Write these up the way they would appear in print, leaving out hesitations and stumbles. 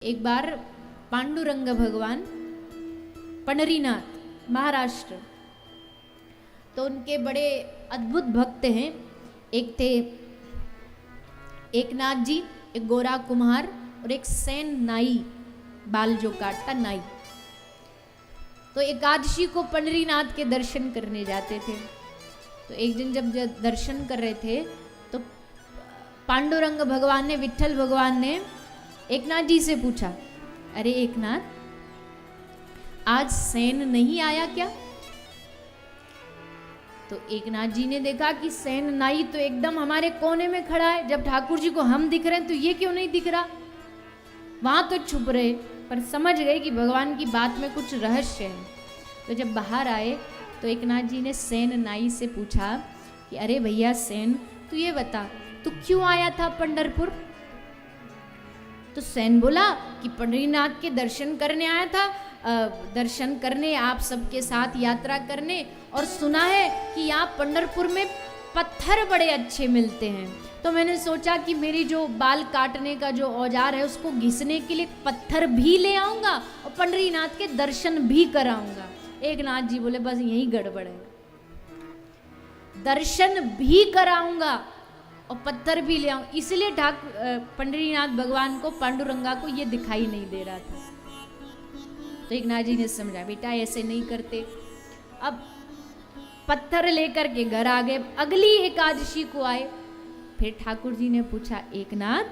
एक बार पांडुरंग भगवान पंढरीनाथ महाराष्ट्र, तो उनके बड़े अद्भुत भक्त हैं। एक थे एकनाथ जी, एक गोरा कुम्हार और एक सेन नाई, बाल जो काटता नाई। तो एकादशी को पंढरीनाथ के दर्शन करने जाते थे। तो एक दिन जब दर्शन कर रहे थे तो पांडुरंग भगवान ने, विठ्ठल भगवान ने एकनाथ जी से पूछा, अरे एकनाथ, आज सेन नहीं आया क्या? तो एकनाथ जी ने देखा कि सेन नाई तो एकदम हमारे कोने में खड़ा है, जब ठाकुर जी को हम दिख रहे हैं तो ये क्यों नहीं दिख रहा? वहां तो छुप रहे, पर समझ गए कि भगवान की बात में कुछ रहस्य है। तो जब बाहर आए तो एकनाथ जी ने सेन नाई से पूछा कि अरे भैया सेन, तू ये बता, तू क्यों आया था पंढरपुर? तो सेन बोला कि पंढरीनाथ के दर्शन करने आया था, दर्शन करने, आप सबके साथ यात्रा करने, और सुना है कि यहाँ पंढरपुर में पत्थर बड़े अच्छे मिलते हैं। तो मैंने सोचा कि मेरी जो बाल काटने का जो औजार है उसको घिसने के लिए पत्थर भी ले आऊंगा और पंढरीनाथ के दर्शन भी कराऊंगा। एकनाथ जी बोले बस यही गड़बड़ है, दर्शन भी कराऊंगा और पत्थर भी ले आऊं। इसलिए पंढरीनाथ भगवान को, पांडुरंगा को ये दिखाई नहीं दे रहा था। तो एकनाथ जी ने समझा, बेटा ऐसे नहीं करते। अब पत्थर लेकर के घर आ गए। अगली एकादशी को आए, फिर ठाकुर जी ने पूछा, एकनाथ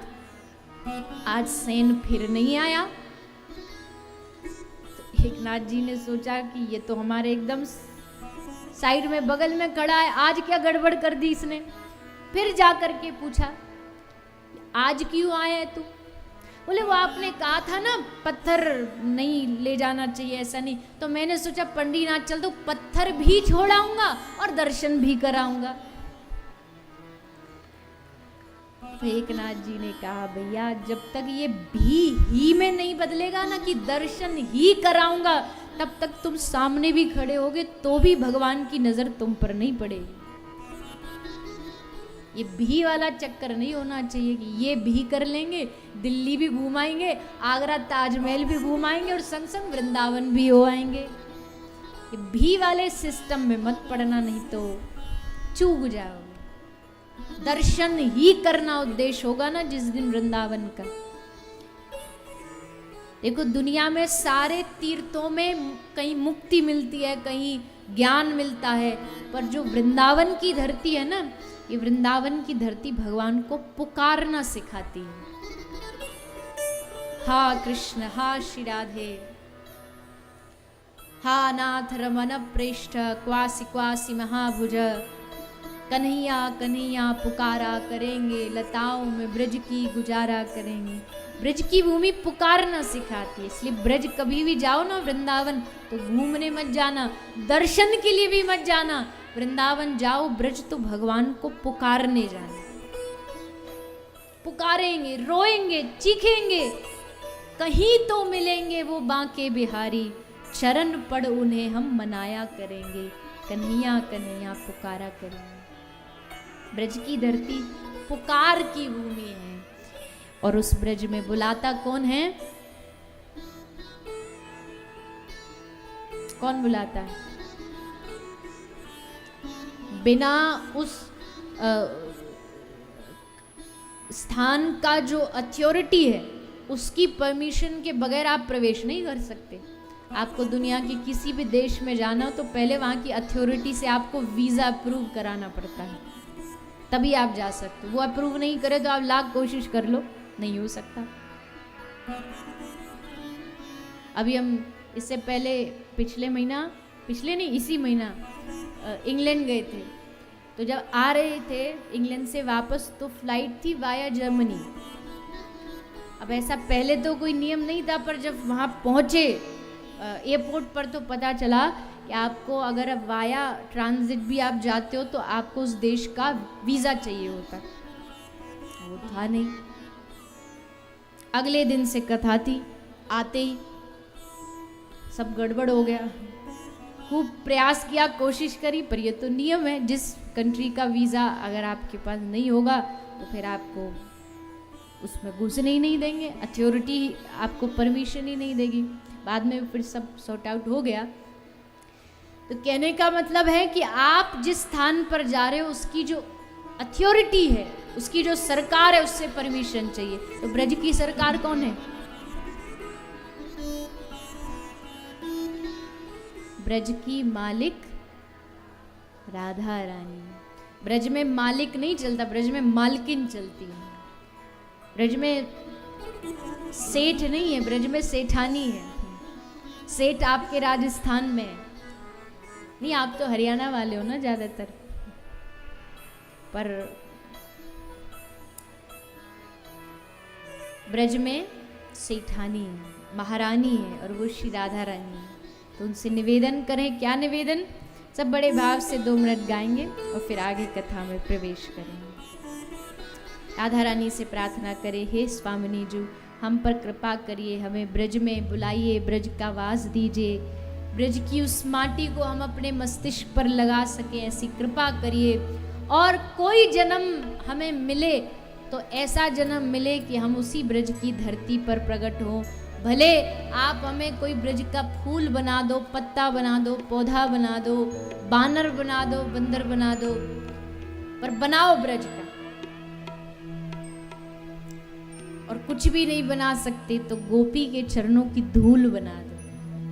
आज सेन फिर नहीं आया? तो एकनाथ जी ने सोचा कि ये तो हमारे एकदम साइड में बगल में खड़ा है, आज क्या गड़बड़ कर दी इसने। फिर जा करके पूछा, आज क्यों आया है तू? बोले वो आपने कहा था ना पत्थर नहीं ले जाना चाहिए, ऐसा नहीं। तो मैंने सोचा पंढरीनाथ चल तो पत्थर भी छोड़ाऊंगा और दर्शन भी कराऊंगा। तो एकनाथ जी ने कहा, भैया जब तक ये भी ही में नहीं बदलेगा ना कि दर्शन ही कराऊंगा, तब तक तुम सामने भी खड़े होगे तो भी भगवान की नजर तुम पर नहीं पड़ेगी। ये भी वाला चक्कर नहीं होना चाहिए कि ये भी कर लेंगे, दिल्ली भी घुमाएंगे, आगरा ताजमहल भी घुमाएंगे और संग संग वृंदावन भी हो आएंगे। ये भी वाले सिस्टम में मत पड़ना, नहीं तो चूक जाओगे। दर्शन ही करना उद्देश्य होगा ना जिस दिन वृंदावन का। देखो दुनिया में सारे तीर्थों में कहीं मुक्ति मिलती है, कहीं ज्ञान मिलता है, पर जो वृंदावन की धरती है ना, ये वृंदावन की धरती भगवान को पुकारना सिखाती है। हा कृष्ण, हा श्री राधे, हा नाथ रमन प्रेष्ठ, क्वासी क्वासी महाभुज, कन्हैया कन्हैया पुकारा करेंगे, लताओं में ब्रज की गुजारा करेंगे। ब्रज की भूमि पुकारना सिखाती है, इसलिए ब्रज कभी भी जाओ ना वृंदावन तो घूमने मत जाना, दर्शन के लिए भी मत जाना। वृंदावन जाओ, ब्रज तो भगवान को पुकारने जाना। पुकारेंगे, रोएंगे, चीखेंगे, कहीं तो मिलेंगे वो बांके बिहारी, चरण पड़ उन्हें हम मनाया करेंगे, कन्हैया कन्हैया पुकारा करेंगे। ब्रज की धरती पुकार की भूमि है, और उस ब्रज में बुलाता कौन है? कौन बुलाता है? बिना उस स्थान का जो अथॉरिटी है उसकी परमिशन के बगैर आप प्रवेश नहीं कर सकते। आपको दुनिया के किसी भी देश में जाना हो तो पहले वहाँ की अथॉरिटी से आपको वीज़ा अप्रूव कराना पड़ता है, तभी आप जा सकते हो। वो अप्रूव नहीं करे तो आप लाख कोशिश कर लो, नहीं हो सकता। अभी हम इससे पहले पिछले नहीं इसी महीना इंग्लैंड गए थे। तो जब आ रहे थे इंग्लैंड से वापस तो फ्लाइट थी वाया जर्मनी। अब ऐसा पहले तो कोई नियम नहीं था, पर जब वहाँ पहुँचे एयरपोर्ट पर तो पता चला कि आपको अगर अब वाया ट्रांजिट भी आप जाते हो तो आपको उस देश का वीज़ा चाहिए होता। वो था नहीं। अगले दिन से कथा थी, आते ही सब गड़बड़ हो गया। खूब प्रयास किया, कोशिश करी, पर ये तो नियम है, जिस कंट्री का वीज़ा अगर आपके पास नहीं होगा तो फिर आपको उसमें घुसने ही नहीं देंगे, अथॉरिटी आपको परमिशन ही नहीं देगी। बाद में फिर सब सॉर्ट आउट हो गया। तो कहने का मतलब है कि आप जिस स्थान पर जा रहे हो उसकी जो अथॉरिटी है, उसकी जो सरकार है, उससे परमिशन चाहिए। तो ब्रज की सरकार कौन है? ब्रज की मालिक राधा रानी। ब्रज में मालिक नहीं चलता, ब्रज में मालकिन चलती है। ब्रज में सेठ नहीं है, ब्रज में सेठानी है। सेठ आपके राजस्थान में है। नहीं, आप तो हरियाणा वाले हो ना ज्यादातर, पर ब्रज में सेठानी है, महारानी है, और वो श्री राधा रानी है। तो उनसे निवेदन करें, क्या निवेदन? सब बड़े भाव से 2 मिनट गाएंगे और फिर आगे कथा में प्रवेश करेंगे। राधा रानी से प्रार्थना करें, हे स्वामिनी जी, हम पर कृपा करिए, हमें ब्रज में बुलाइए, ब्रज का वास दीजिए, ब्रज की उस माटी को हम अपने मस्तिष्क पर लगा सकें, ऐसी कृपा करिए। और कोई जन्म हमें मिले तो ऐसा जन्म मिले कि हम उसी ब्रज की धरती पर प्रकट हों। भले आप हमें कोई ब्रज का फूल बना दो, पत्ता बना दो, पौधा बना दो, बानर बना दो, बंदर बना दो, पर बनाओ ब्रज का। और कुछ भी नहीं बना सकते तो गोपी के चरणों की धूल बना दो।